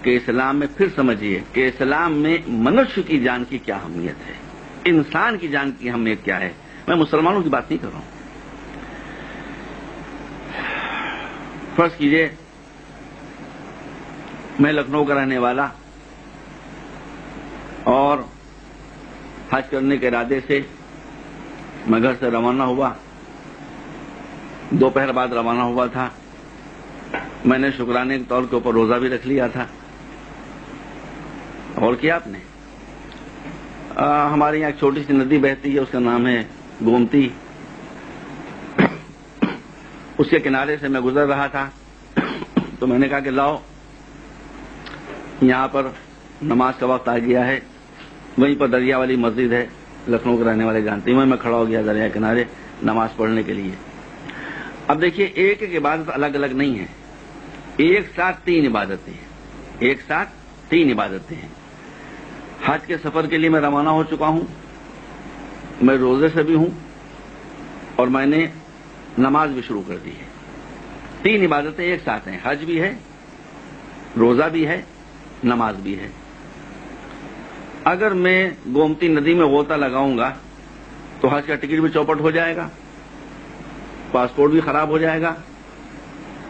کہ اسلام میں پھر سمجھیے کہ اسلام میں منشیہ کی جان کی کیا اہمیت ہے، انسان کی جان کی اہمیت کیا ہے. میں مسلمانوں کی بات نہیں کر رہا ہوں. فرض کیجئے میں لکھنؤ کا رہنے والا اور حج کرنے کے ارادے سے میں گھر سے روانہ ہوا، دوپہر بعد روانہ ہوا تھا. میں نے شکرانے کے طور کے اوپر روزہ بھی رکھ لیا تھا. اور کیا آپ نے ہمارے یہاں ایک چھوٹی سی ندی بہتی ہے، اس کا نام ہے گومتی. اس کے کنارے سے میں گزر رہا تھا تو میں نے کہا کہ لاؤ یہاں پر نماز کا وقت آ گیا ہے. وہیں پر دریا والی مسجد ہے، لکھنؤ کے رہنے والے جانتے ہیں. میں کھڑا ہو گیا دریا کنارے نماز پڑھنے کے لیے. اب دیکھیے ایک ایک عبادت الگ الگ نہیں ہے، ایک ساتھ تین عبادتیں ہیں، ایک ساتھ تین عبادتیں ہیں. حج کے سفر کے لیے میں روانہ ہو چکا ہوں، میں روزے سے بھی ہوں اور میں نے نماز بھی شروع کر دی ہے. تین عبادتیں ایک ساتھ ہیں، حج بھی ہے، روزہ بھی ہے، نماز بھی ہے. اگر میں گومتی ندی میں غوطہ لگاؤں گا تو حج کا ٹکٹ بھی چوپٹ ہو جائے گا، پاسپورٹ بھی خراب ہو جائے گا،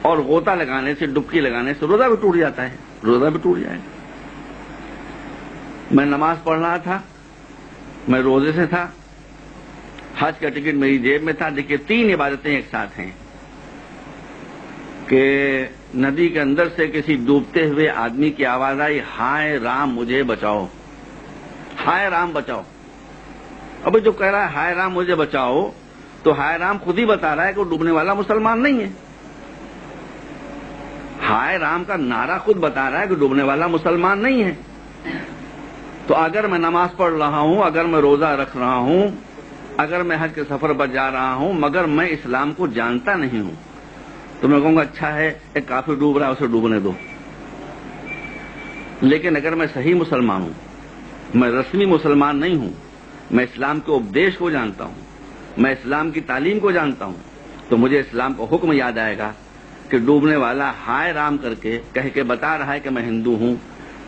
اور غوطہ لگانے سے، ڈبکی لگانے سے روزہ بھی ٹوٹ جاتا ہے، روزہ بھی ٹوٹ جائے گا. میں نماز پڑھ رہا تھا، میں روزے سے تھا، حج کا ٹکٹ میری جیب میں تھا. دیکھیے تین عبادتیں ایک ساتھ ہیں کہ ندی کے اندر سے کسی ڈوبتے ہوئے آدمی کی آواز آئی، ہائے رام مجھے بچاؤ، ہائے رام بچاؤ. اب جو کہہ رہا ہے ہائے رام مجھے بچاؤ، تو ہائے رام خود ہی بتا رہا ہے کہ وہ ڈوبنے والا مسلمان نہیں ہے. ہائے رام کا نعرہ خود بتا رہا ہے کہ ڈوبنے والا مسلمان نہیں ہے. تو اگر میں نماز پڑھ رہا ہوں، اگر میں روزہ رکھ رہا ہوں، اگر میں حج کے سفر پر جا رہا ہوں، مگر میں اسلام کو جانتا نہیں ہوں، تو میں کہوں گا اچھا ہے ایک کافر ڈوب رہا ہے اسے ڈوبنے دو. لیکن اگر میں صحیح مسلمان ہوں، میں رسمی مسلمان نہیں ہوں، میں اسلام کے اپدیش کو جانتا ہوں، میں اسلام کی تعلیم کو جانتا ہوں، تو مجھے اسلام کا حکم یاد آئے گا کہ ڈوبنے والا ہائے رام کر کے کہہ کے بتا رہا ہے کہ میں ہندو ہوں،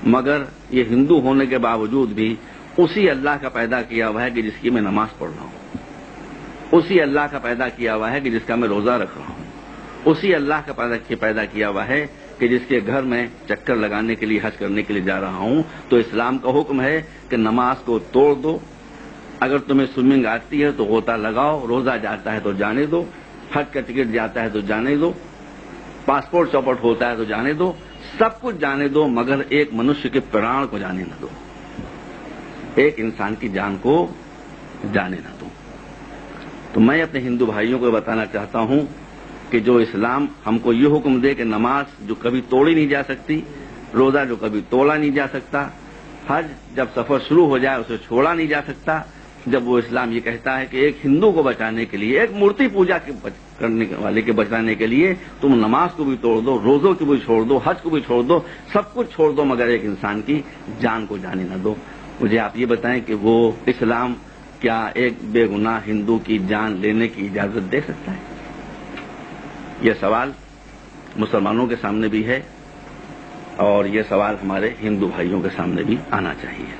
مگر یہ ہندو ہونے کے باوجود بھی اسی اللہ کا پیدا کیا ہوا ہے کہ جس کی میں نماز پڑھ رہا ہوں، اسی اللہ کا پیدا کیا ہوا ہے کہ جس کا میں روزہ رکھ رہا ہوں، اسی اللہ کا پیدا کیا ہوا ہے کہ جس کے گھر میں چکر لگانے کے لیے، حج کرنے کے لیے جا رہا ہوں. تو اسلام کا حکم ہے کہ نماز کو توڑ دو. اگر تمہیں سوئمنگ آتی ہے تو غوطہ لگاؤ، روزہ جاتا ہے تو جانے دو، حج کا ٹکٹ جاتا ہے تو جانے دو، پاسپورٹ چوپٹ ہوتا ہے تو جانے دو، سب کچھ جانے دو، مگر ایک منشیہ کے پران کو جانے نہ دو، ایک انسان کی جان کو جانے نہ دو. تو میں اپنے ہندو بھائیوں کو بتانا چاہتا ہوں کہ جو اسلام ہم کو یہ حکم دے کہ نماز جو کبھی توڑی نہیں جا سکتی، روزہ جو کبھی توڑا نہیں جا سکتا، حج جب سفر شروع ہو جائے اسے چھوڑا نہیں جا سکتا، جب وہ اسلام یہ کہتا ہے کہ ایک ہندو کو بچانے کے لیے، ایک مورتی پوجا کرنے والے کے بچانے کے لیے تم نماز کو بھی توڑ دو، روزوں کو بھی چھوڑ دو، حج کو بھی چھوڑ دو، سب کچھ چھوڑ دو، مگر ایک انسان کی جان کو جانے نہ دو. مجھے آپ یہ بتائیں کہ وہ اسلام کیا ایک بے گناہ ہندو کی جان لینے کی اجازت دے سکتا ہے؟ یہ سوال مسلمانوں کے سامنے بھی ہے اور یہ سوال ہمارے ہندو بھائیوں کے سامنے بھی آنا چاہیے.